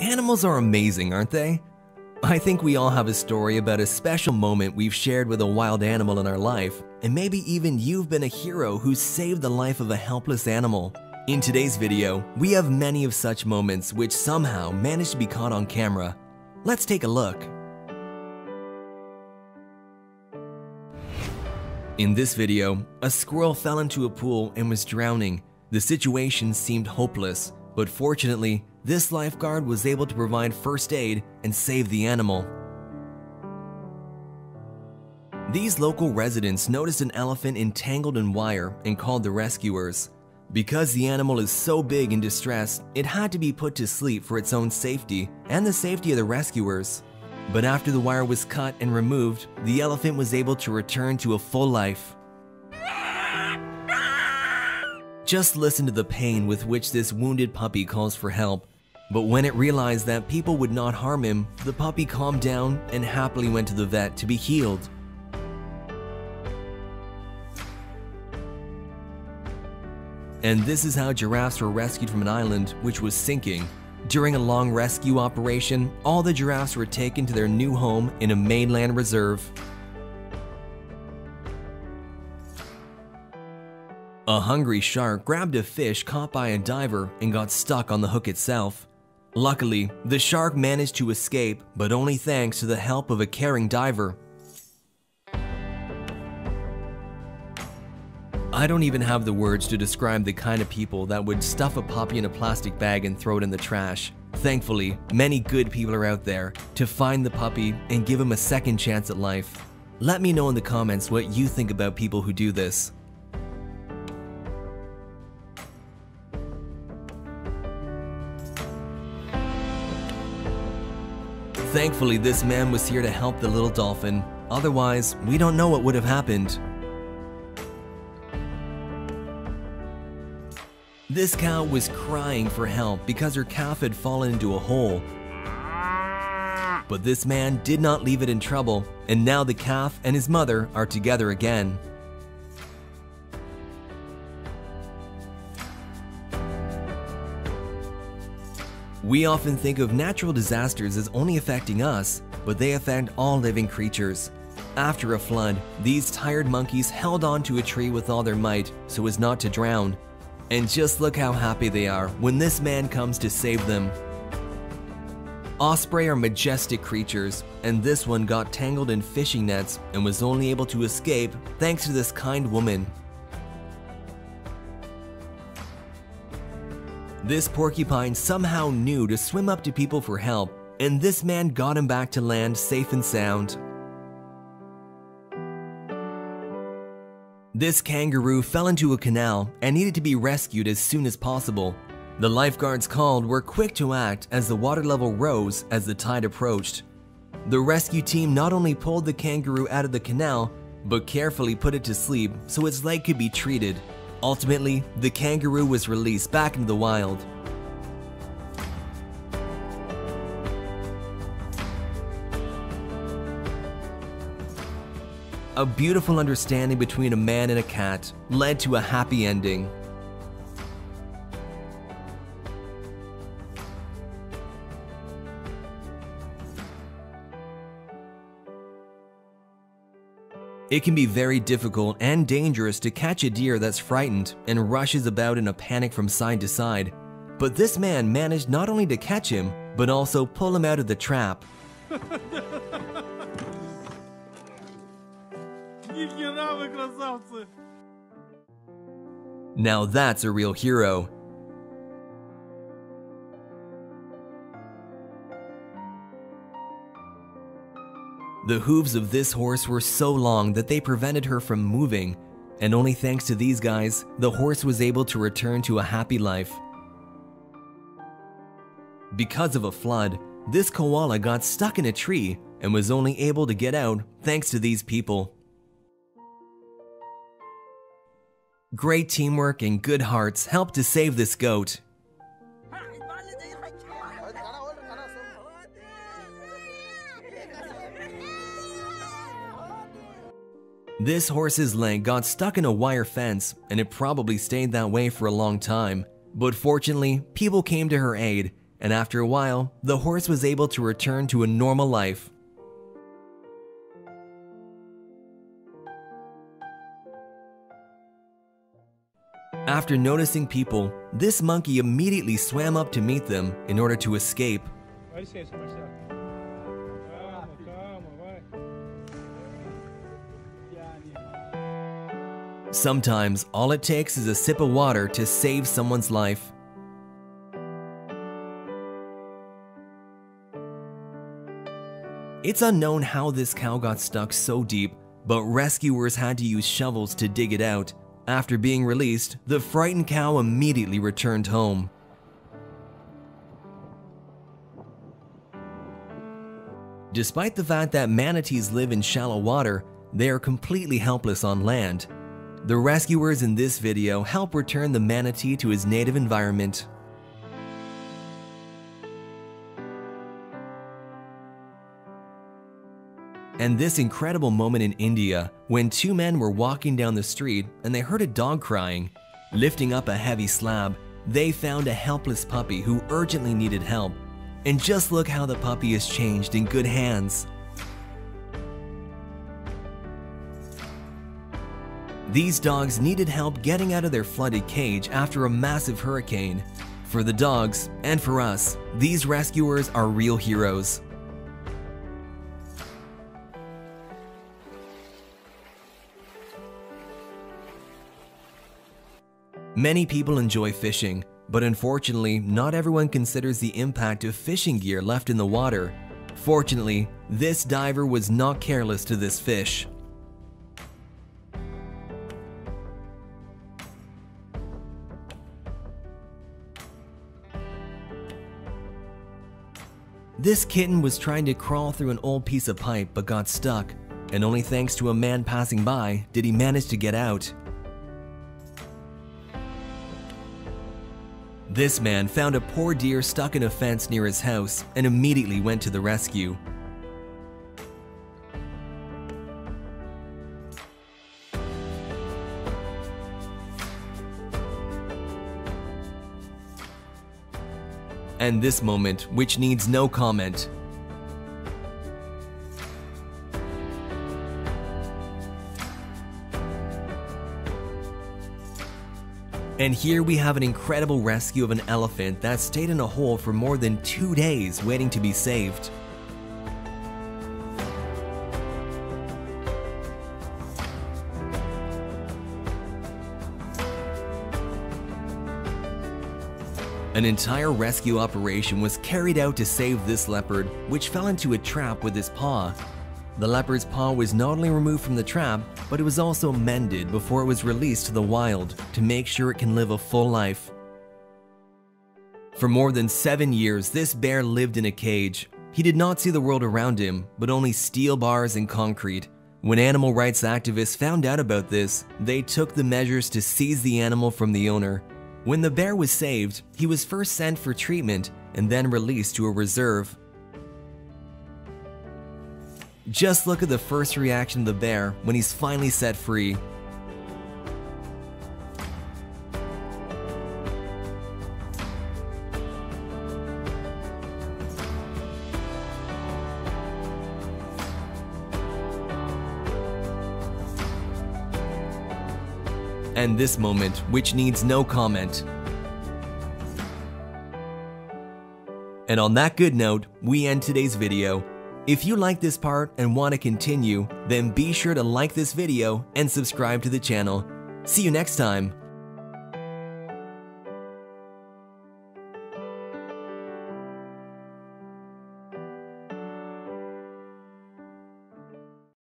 Animals are amazing, aren't they? I think we all have a story about a special moment we've shared with a wild animal in our life, and maybe even you've been a hero who saved the life of a helpless animal. In today's video, we have many of such moments which somehow managed to be caught on camera. Let's take a look. In this video, a squirrel fell into a pool and was drowning. The situation seemed hopeless, but fortunately, this lifeguard was able to provide first aid and save the animal. These local residents noticed an elephant entangled in wire and called the rescuers. Because the animal is so big and distressed, it had to be put to sleep for its own safety and the safety of the rescuers. But after the wire was cut and removed, the elephant was able to return to a full life. Just listen to the pain with which this wounded puppy calls for help. But when it realized that people would not harm him, the puppy calmed down and happily went to the vet to be healed. And this is how giraffes were rescued from an island which was sinking. During a long rescue operation, all the giraffes were taken to their new home in a mainland reserve. A hungry shark grabbed a fish caught by a diver and got stuck on the hook itself. Luckily, the shark managed to escape, but only thanks to the help of a caring diver. I don't even have the words to describe the kind of people that would stuff a puppy in a plastic bag and throw it in the trash. Thankfully, many good people are out there to find the puppy and give him a second chance at life. Let me know in the comments what you think about people who do this. Thankfully, this man was here to help the little dolphin. Otherwise, we don't know what would have happened. This cow was crying for help because her calf had fallen into a hole. But this man did not leave it in trouble, and now the calf and his mother are together again. We often think of natural disasters as only affecting us, but they affect all living creatures. After a flood, these tired monkeys held on to a tree with all their might so as not to drown. And just look how happy they are when this man comes to save them. Osprey are majestic creatures, and this one got tangled in fishing nets and was only able to escape thanks to this kind woman. This porcupine somehow knew to swim up to people for help, and this man got him back to land safe and sound. This kangaroo fell into a canal and needed to be rescued as soon as possible. The lifeguards called were quick to act as the water level rose as the tide approached. The rescue team not only pulled the kangaroo out of the canal, but carefully put it to sleep so its leg could be treated. Ultimately, the kangaroo was released back into the wild. A beautiful understanding between a man and a cat led to a happy ending. It can be very difficult and dangerous to catch a deer that's frightened and rushes about in a panic from side to side. But this man managed not only to catch him, but also pull him out of the trap. Now that's a real hero. The hooves of this horse were so long that they prevented her from moving, and only thanks to these guys, the horse was able to return to a happy life. Because of a flood, this koala got stuck in a tree and was only able to get out thanks to these people. Great teamwork and good hearts helped to save this goat. This horse's leg got stuck in a wire fence, and it probably stayed that way for a long time. But fortunately, people came to her aid, and after a while, the horse was able to return to a normal life. After noticing people, this monkey immediately swam up to meet them in order to escape. Sometimes, all it takes is a sip of water to save someone's life. It's unknown how this cow got stuck so deep, but rescuers had to use shovels to dig it out. After being released, the frightened cow immediately returned home. Despite the fact that manatees live in shallow water, they are completely helpless on land. The rescuers in this video help return the manatee to his native environment. And this incredible moment in India, when two men were walking down the street and they heard a dog crying. Lifting up a heavy slab, they found a helpless puppy who urgently needed help. And just look how the puppy is changed in good hands. These dogs needed help getting out of their flooded cage after a massive hurricane. For the dogs, and for us, these rescuers are real heroes. Many people enjoy fishing, but unfortunately, not everyone considers the impact of fishing gear left in the water. Fortunately, this diver was not careless to this fish. This kitten was trying to crawl through an old piece of pipe but got stuck, and only thanks to a man passing by did he manage to get out. This man found a poor deer stuck in a fence near his house and immediately went to the rescue. And this moment, which needs no comment. And here we have an incredible rescue of an elephant that stayed in a hole for more than 2 days waiting to be saved. An entire rescue operation was carried out to save this leopard, which fell into a trap with his paw. The leopard's paw was not only removed from the trap, but it was also mended before it was released to the wild to make sure it can live a full life. For more than 7 years, this bear lived in a cage. He did not see the world around him, but only steel bars and concrete. When animal rights activists found out about this, they took the measures to seize the animal from the owner. When the bear was saved, he was first sent for treatment and then released to a reserve. Just look at the first reaction of the bear when he's finally set free. And this moment, which needs no comment. And on that good note, we end today's video. If you like this part and want to continue, then be sure to like this video and subscribe to the channel. See you next time.